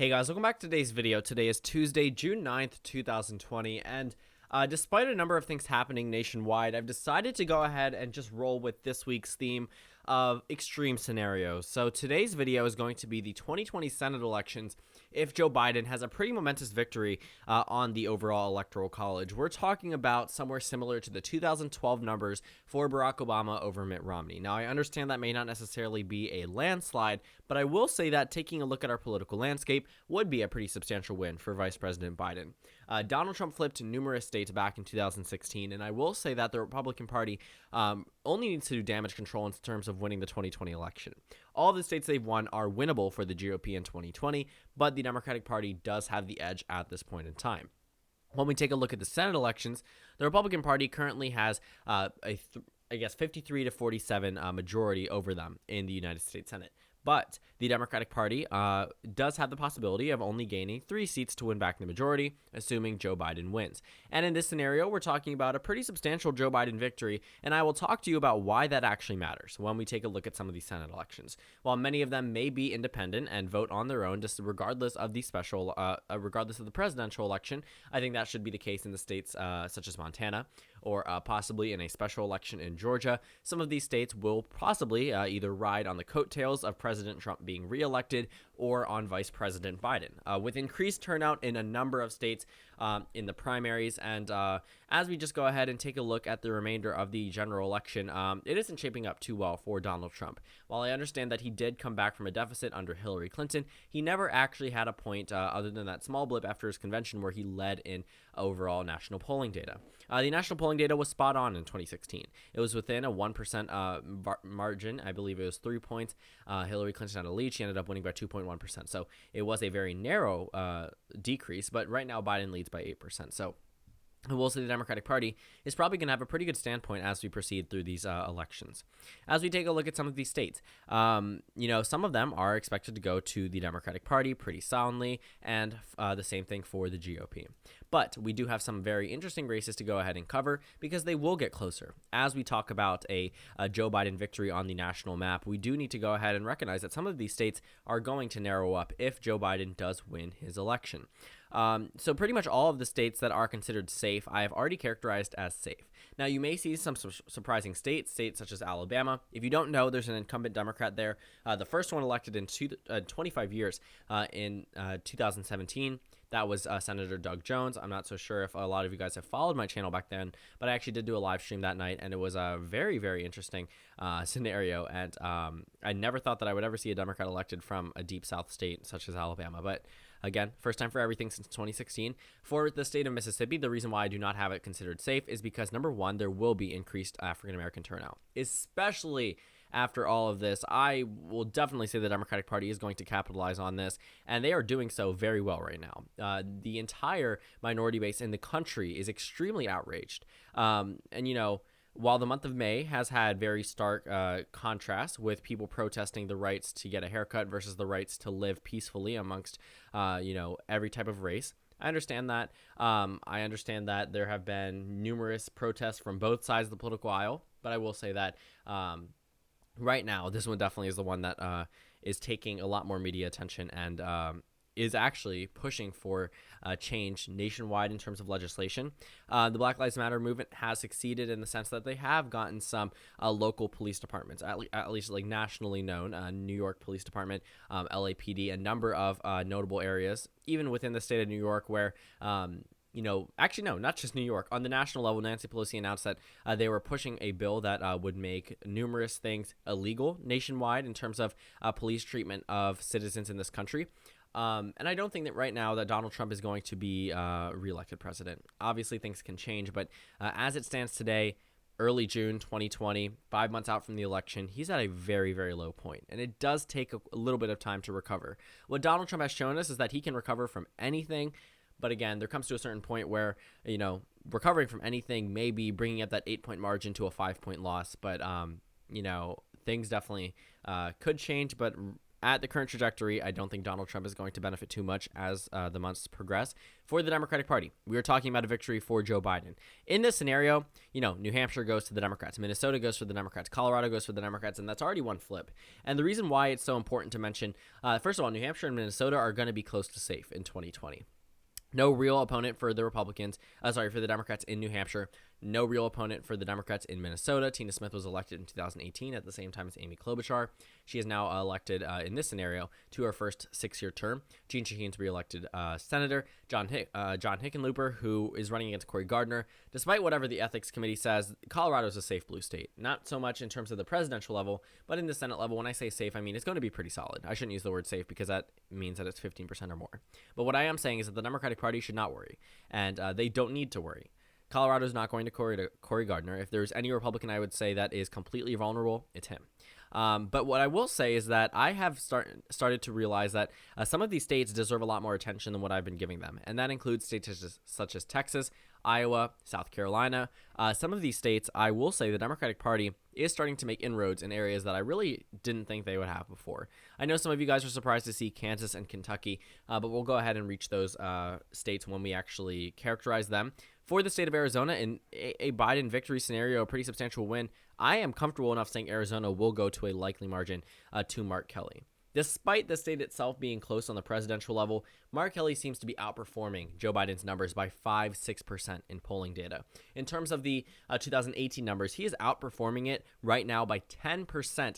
Hey guys, welcome back to today's video. Today is Tuesday, June 9th, 2020, and despite a number of things happening nationwide, I've decided to go ahead and just roll with this week's theme of extreme scenarios. So today's video is going to be the 2020 Senate elections if Joe Biden has a pretty momentous victory on the overall Electoral College. We're talking about somewhere similar to the 2012 numbers for Barack Obama over Mitt Romney. Now, I understand that may not necessarily be a landslide, but I will say that taking a look at our political landscape would be a pretty substantial win for Vice President Biden. Donald Trump flipped numerous states back in 2016, and I will say that the Republican Party only needs to do damage control in terms of winning the 2020 election. All of the states they've won are winnable for the GOP in 2020, but the Democratic Party does have the edge at this point in time. When we take a look at the Senate elections, the Republican Party currently has a 53 to 47 majority over them in the United States Senate. But the Democratic Party does have the possibility of only gaining 3 seats to win back the majority, assuming Joe Biden wins. And in this scenario, we're talking about a pretty substantial Joe Biden victory, and I will talk to you about why that actually matters when we take a look at some of these Senate elections. While many of them may be independent and vote on their own, just regardless of the regardless of the presidential election, I think that should be the case in the states such as Montana, or possibly in a special election in Georgia. Some of these states will possibly either ride on the coattails of President Trump being reelected or on Vice President Biden. With increased turnout in a number of states in the primaries, and as we just go ahead and take a look at the remainder of the general election, it isn't shaping up too well for Donald Trump. While I understand that he did come back from a deficit under Hillary Clinton, he never actually had a point other than that small blip after his convention where he led in overall national polling data. The national polling data was spot on in 2016. It was within a 1% margin. I believe it was 3 points. Hillary Clinton had a lead. She ended up winning by 2.1%. So it was a very narrow decrease, but right now Biden leads by 8%. So I will say the Democratic Party is probably going to have a pretty good standpoint as we proceed through these elections. As we take a look at some of these states, some of them are expected to go to the Democratic Party pretty soundly, and the same thing for the GOP. But we do have some very interesting races to go ahead and cover because they will get closer. As we talk about a Joe Biden victory on the national map, we do need to go ahead and recognize that some of these states are going to narrow up if Joe Biden does win his election. So pretty much all of the states that are considered safe, I have already characterized as safe. Now, you may see some surprising states such as Alabama. If you don't know, there's an incumbent Democrat there. The first one elected in 25 years in 2017. That was Senator Doug Jones. I'm not so sure if a lot of you guys have followed my channel back then, but I actually did do a live stream that night, and it was a very, very interesting scenario. And I never thought that I would ever see a Democrat elected from a deep South state such as Alabama. But again, first time for everything since 2016. For the state of Mississippi, the reason why I do not have it considered safe is because, number one, there will be increased African-American turnout, especially after all of this. I will definitely say the Democratic Party is going to capitalize on this, and they are doing so very well right now. The entire minority base in the country is extremely outraged. While the month of May has had very stark contrasts with people protesting the rights to get a haircut versus the rights to live peacefully amongst, every type of race, I understand that. I understand that there have been numerous protests from both sides of the political aisle, but I will say that right now, this one definitely is the one that is taking a lot more media attention and is actually pushing for change nationwide in terms of legislation. The Black Lives Matter movement has succeeded in the sense that they have gotten some local police departments, at least like nationally known, New York Police Department, LAPD, a number of notable areas, even within the state of New York where actually, no, not just New York. On the national level, Nancy Pelosi announced that they were pushing a bill that would make numerous things illegal nationwide in terms of police treatment of citizens in this country. And I don't think that right now that Donald Trump is going to be reelected president. Obviously, things can change, but as it stands today, early June 2020, 5 months out from the election, he's at a very, very low point, and it does take a little bit of time to recover. What Donald Trump has shown us is that he can recover from anything. But again, there comes to a certain point where, recovering from anything may be bringing up that 8-point margin to a 5-point loss. But, things definitely could change. But at the current trajectory, I don't think Donald Trump is going to benefit too much as the months progress for the Democratic Party. We are talking about a victory for Joe Biden. In this scenario, New Hampshire goes to the Democrats, Minnesota goes for the Democrats, Colorado goes for the Democrats, and that's already one flip. And the reason why it's so important to mention, first of all, New Hampshire and Minnesota are going to be close to safe in 2020. No real opponent for the for the Democrats in New Hampshire. No real opponent for the Democrats in Minnesota. Tina Smith was elected in 2018 at the same time as Amy Klobuchar. She is now elected in this scenario to her first 6-year term. Jean Shaheen's reelected senator. John Hickenlooper, who is running against Cory Gardner. Despite whatever the ethics committee says, Colorado is a safe blue state. Not so much in terms of the presidential level, but in the Senate level. When I say safe, I mean it's going to be pretty solid. I shouldn't use the word safe because that means that it's 15% or more. But what I am saying is that the Democratic Party should not worry, and they don't need to worry. Colorado is not going to Cory Gardner. If there's any Republican I would say that is completely vulnerable, it's him. But what I will say is that I have started to realize that some of these states deserve a lot more attention than what I've been giving them. And that includes states such as Texas, Iowa, South Carolina. Some of these states, I will say the Democratic Party is starting to make inroads in areas that I really didn't think they would have before. I know some of you guys are surprised to see Kansas and Kentucky, but we'll go ahead and reach those states when we actually characterize them. For the state of Arizona, in a Biden victory scenario, a pretty substantial win, I am comfortable enough saying Arizona will go to a likely margin to Mark Kelly. Despite the state itself being close on the presidential level, Mark Kelly seems to be outperforming Joe Biden's numbers by 5-6% in polling data. In terms of the 2018 numbers, he is outperforming it right now by 10%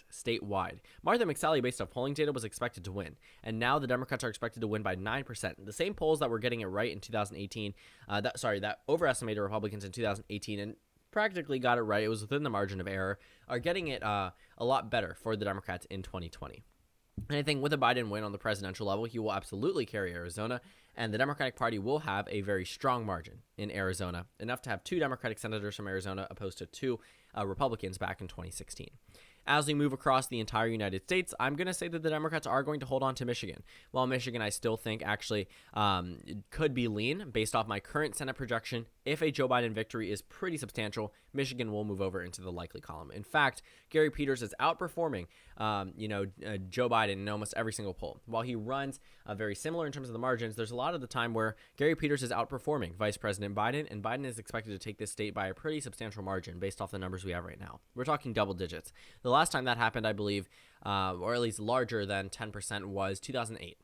statewide. Martha McSally, based off polling data, was expected to win, and now the Democrats are expected to win by 9%. The same polls that were getting it right in 2018, that overestimated Republicans in 2018 and practically got it right, it was within the margin of error, are getting it a lot better for the Democrats in 2020. And I think with a Biden win on the presidential level, he will absolutely carry Arizona, and the Democratic Party will have a very strong margin in Arizona, enough to have 2 Democratic senators from Arizona opposed to 2 Republicans back in 2016. As we move across the entire United States, I'm going to say that the Democrats are going to hold on to Michigan. While Michigan, I still think actually could be lean based off my current Senate projection. If a Joe Biden victory is pretty substantial, Michigan will move over into the likely column. In fact, Gary Peters is outperforming, Joe Biden in almost every single poll. While he runs very similar in terms of the margins, there's a lot of the time where Gary Peters is outperforming Vice President Biden, and Biden is expected to take this state by a pretty substantial margin based off the numbers we have right now. We're talking double digits. The last time that happened, I believe, or at least larger than 10%, was 2008.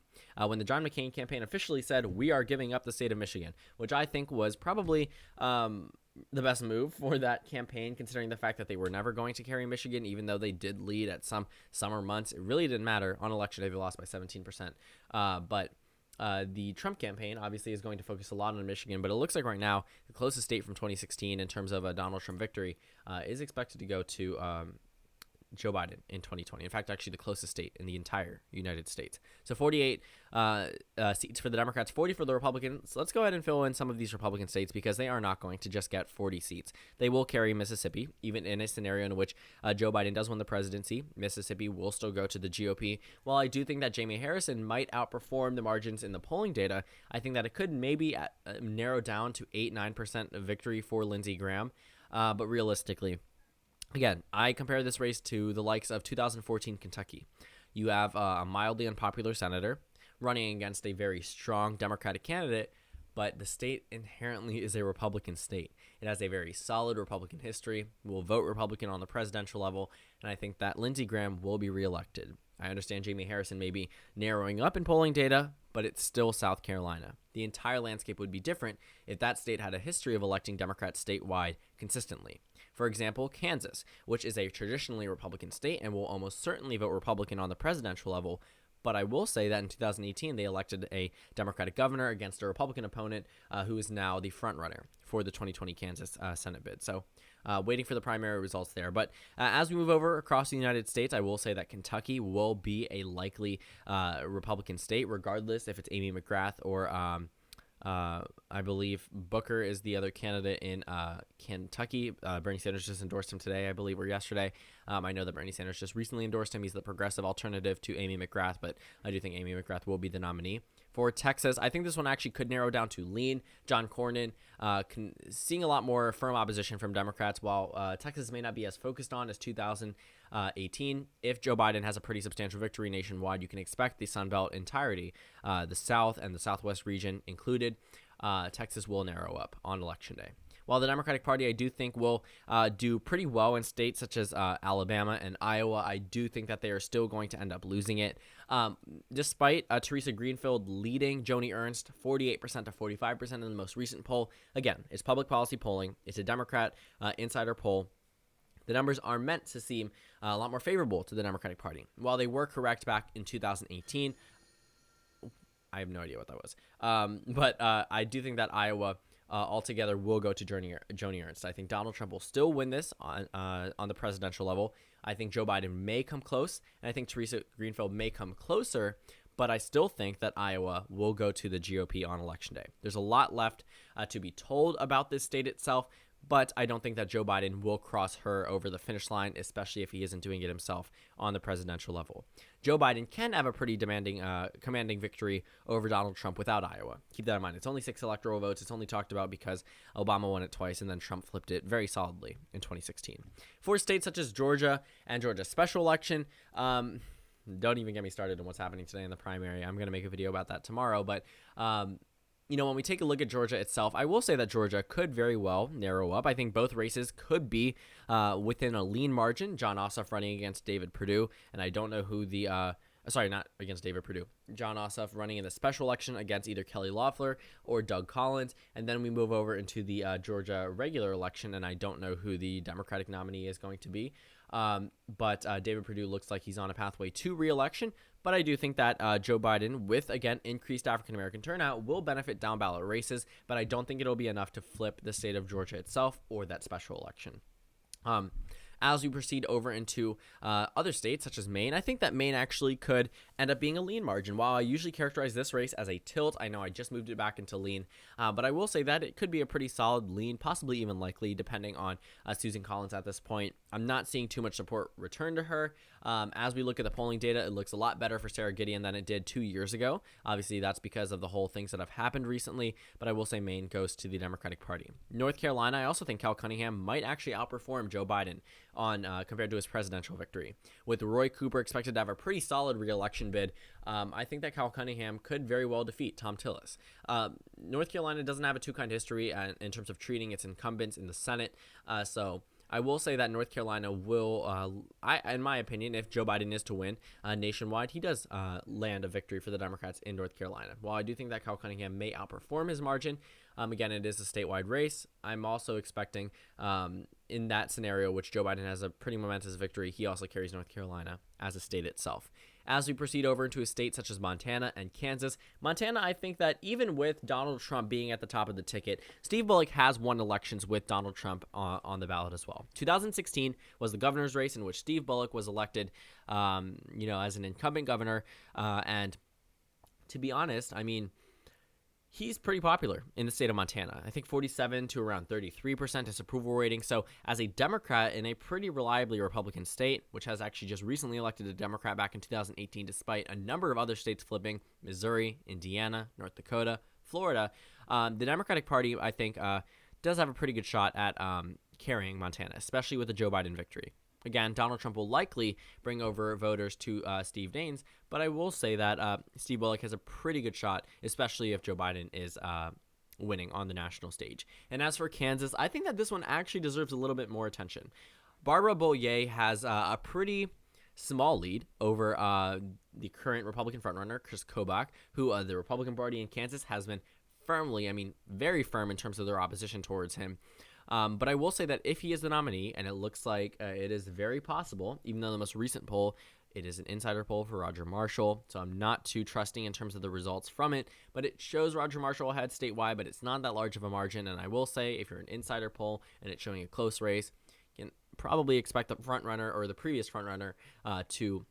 When the John McCain campaign officially said, we are giving up the state of Michigan, which I think was probably the best move for that campaign, considering the fact that they were never going to carry Michigan, even though they did lead at some summer months. It really didn't matter. On election day, they lost by 17%. But the Trump campaign obviously is going to focus a lot on Michigan, but it looks like right now the closest state from 2016 in terms of a Donald Trump victory is expected to go to Joe Biden in 2020. In fact, actually the closest state in the entire United States. So 48 seats for the Democrats, 40 for the Republicans. Let's go ahead and fill in some of these Republican states because they are not going to just get 40 seats. They will carry Mississippi, even in a scenario in which Joe Biden does win the presidency. Mississippi will still go to the GOP. While I do think that Jamie Harrison might outperform the margins in the polling data, I think that it could maybe narrow down to 8-9% victory for Lindsey Graham. But realistically, again, I compare this race to the likes of 2014 Kentucky. You have a mildly unpopular senator running against a very strong Democratic candidate, but the state inherently is a Republican state. It has a very solid Republican history, will vote Republican on the presidential level, and I think that Lindsey Graham will be reelected. I understand Jamie Harrison may be narrowing up in polling data, but it's still South Carolina. The entire landscape would be different if that state had a history of electing Democrats statewide consistently. For example, Kansas, which is a traditionally Republican state and will almost certainly vote Republican on the presidential level, but I will say that in 2018, they elected a Democratic governor against a Republican opponent who is now the frontrunner for the 2020 Kansas Senate bid. So waiting for the primary results there. But as we move over across the United States, I will say that Kentucky will be a likely Republican state, regardless if it's Amy McGrath or I believe Booker is the other candidate in Kentucky. Bernie Sanders just endorsed him today, I believe, or yesterday. I know that Bernie Sanders just recently endorsed him. He's the progressive alternative to Amy McGrath, but I do think Amy McGrath will be the nominee. For Texas, I think this one actually could narrow down to lean. John Cornyn seeing a lot more firm opposition from Democrats, while Texas may not be as focused on as 2000 2018. If Joe Biden has a pretty substantial victory nationwide, you can expect the Sun Belt entirety, the South and the Southwest region included, Texas will narrow up on Election Day. While the Democratic Party, I do think, will do pretty well in states such as Alabama and Iowa, I do think that they are still going to end up losing it. Despite Teresa Greenfield leading Joni Ernst 48% to 45% in the most recent poll, again, it's public policy polling. It's a Democrat insider poll. The numbers are meant to seem a lot more favorable to the Democratic Party. While they were correct back in 2018, I have no idea what that was. But I do think that Iowa altogether will go to Joni Ernst. I think Donald Trump will still win this on the presidential level. I think Joe Biden may come close, and I think Teresa Greenfield may come closer, but I still think that Iowa will go to the GOP on Election Day. There's a lot left to be told about this state itself, but I don't think that Joe Biden will cross her over the finish line, especially if he isn't doing it himself on the presidential level. Joe Biden can have a pretty commanding victory over Donald Trump without Iowa. Keep that in mind. It's only 6 electoral votes. It's only talked about because Obama won it twice, and then Trump flipped it very solidly in 2016. For states such as Georgia and Georgia's special election, don't even get me started on what's happening today in the primary. I'm going to make a video about that tomorrow, but when we take a look at Georgia itself, I will say that Georgia could very well narrow up. I think both races could be within a lean margin. Jon Ossoff running against David Perdue, and I don't know who the not against David Perdue. Jon Ossoff running in the special election against either Kelly Loeffler or Doug Collins, and then we move over into the Georgia regular election, and I don't know who the Democratic nominee is going to be. But David Perdue looks like he's on a pathway to re-election. But I do think that Joe Biden, with, again, increased African-American turnout, will benefit down-ballot races, but I don't think it'll be enough to flip the state of Georgia itself or that special election. As we proceed over into other states, such as Maine, I think that Maine actually could end up being a lean margin. While I usually characterize this race as a tilt, I know I just moved it back into lean, but I will say that it could be a pretty solid lean, possibly even likely, depending on Susan Collins at this point. I'm not seeing too much support return to her. As we look at the polling data, it looks a lot better for Sarah Gideon than it did 2 years ago. Obviously, that's because of the whole things that have happened recently, but I will say Maine goes to the Democratic Party. North Carolina, I also think Cal Cunningham might actually outperform Joe Biden on compared to his presidential victory. With Roy Cooper expected to have a pretty solid re-election bid, I think that Cal Cunningham could very well defeat Tom Tillis. North Carolina doesn't have a too-kind history in terms of treating its incumbents in the Senate, so I will say that North Carolina will, in my opinion, if Joe Biden is to win nationwide, he does land a victory for the Democrats in North Carolina. While I do think that Cal Cunningham may outperform his margin, again, it is a statewide race. I'm also expecting in that scenario, which Joe Biden has a pretty momentous victory, he also carries North Carolina as a state itself. As we proceed over into a state such as Montana and Kansas, Montana, I think that even with Donald Trump being at the top of the ticket, Steve Bullock has won elections with Donald Trump on the ballot as well. 2016 was the governor's race in which Steve Bullock was elected, as an incumbent governor. And to be honest, I mean, he's pretty popular in the state of Montana. I think 47 to around 33% disapproval rating. So as a Democrat in a pretty reliably Republican state, which has actually just recently elected a Democrat back in 2018, despite a number of other states flipping, Missouri, Indiana, North Dakota, Florida, the Democratic Party, I think, does have a pretty good shot at carrying Montana, especially with the Joe Biden victory. Again, Donald Trump will likely bring over voters to Steve Daines, but I will say that Steve Bullock has a pretty good shot, especially if Joe Biden is winning on the national stage. And as for Kansas, I think that this one actually deserves a little bit more attention. Barbara Bollier has a pretty small lead over the current Republican frontrunner, Chris Kobach, who the Republican Party in Kansas has been very firm in terms of their opposition towards him. But I will say that if he is the nominee, and it looks like it is very possible, even though the most recent poll, it is an insider poll for Roger Marshall, so I'm not too trusting in terms of the results from it, but it shows Roger Marshall ahead statewide, but it's not that large of a margin, and I will say if you're an insider poll and it's showing a close race, you can probably expect the frontrunner or the previous frontrunner to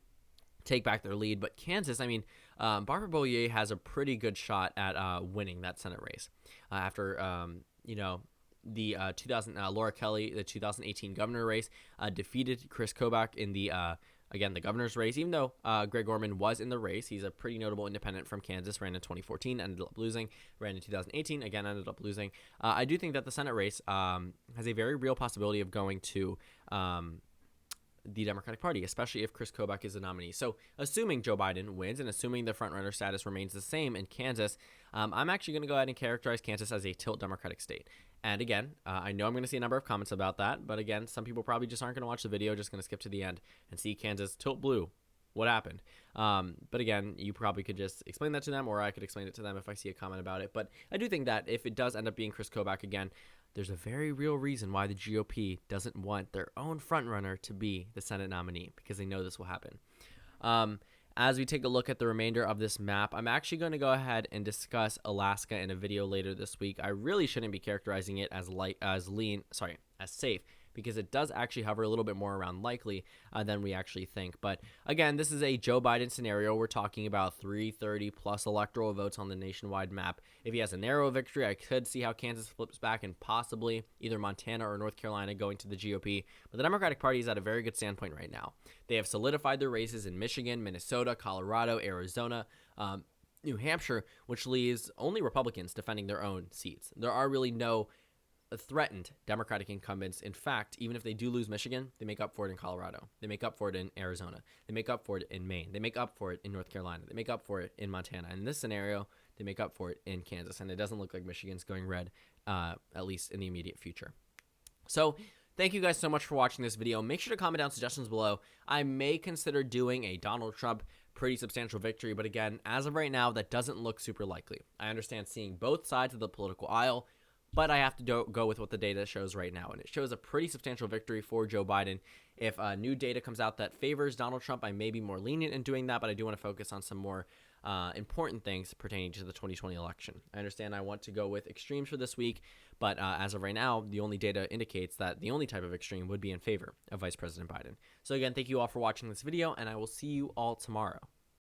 take back their lead. But Kansas, I mean, Barbara Bollier has a pretty good shot at winning that Senate race after, the Laura Kelly, the 2018 governor race, defeated Chris Kobach in the governor's race. Even though Greg Orman was in the race, he's a pretty notable independent from Kansas, ran in 2014, ended up losing, ran in 2018, again ended up losing. I do think that the Senate race has a very real possibility of going to the Democratic Party, especially if Chris Kobach is the nominee. So assuming Joe Biden wins and assuming the frontrunner status remains the same in Kansas, I'm actually going to go ahead and characterize Kansas as a tilt Democratic state. And again, I know I'm going to see a number of comments about that, but again, some people probably just aren't going to watch the video, just going to skip to the end and see Kansas tilt blue. What happened? But again, you probably could just explain that to them, or I could explain it to them if I see a comment about it. But I do think that if it does end up being Chris Kobach again, there's a very real reason why the GOP doesn't want their own frontrunner to be the Senate nominee, because they know this will happen. As we take a look at the remainder of this map, I'm actually going to go ahead and discuss Alaska in a video later this week. I really shouldn't be characterizing it as safe, because it does actually hover a little bit more around likely than we actually think. But again, this is a Joe Biden scenario. We're talking about 330 plus electoral votes on the nationwide map. If he has a narrow victory, I could see how Kansas flips back and possibly either Montana or North Carolina going to the GOP. But the Democratic Party is at a very good standpoint right now. They have solidified their races in Michigan, Minnesota, Colorado, Arizona, New Hampshire, which leaves only Republicans defending their own seats. There are really no threatened Democratic incumbents. In fact, even if they do lose Michigan, they make up for it in Colorado. They make up for it in Arizona. They make up for it in Maine. They make up for it in North Carolina. They make up for it in Montana. In this scenario, they make up for it in Kansas. And it doesn't look like Michigan's going red, at least in the immediate future. So thank you guys so much for watching this video. Make sure to comment down suggestions below. I may consider doing a Donald Trump pretty substantial victory, but again, as of right now, that doesn't look super likely. I understand seeing both sides of the political aisle, but I have to go with what the data shows right now, and it shows a pretty substantial victory for Joe Biden. If new data comes out that favors Donald Trump, I may be more lenient in doing that, but I do want to focus on some more important things pertaining to the 2020 election. I understand I want to go with extremes for this week, but as of right now, the only data indicates that the only type of extreme would be in favor of Vice President Biden. So again, thank you all for watching this video, and I will see you all tomorrow.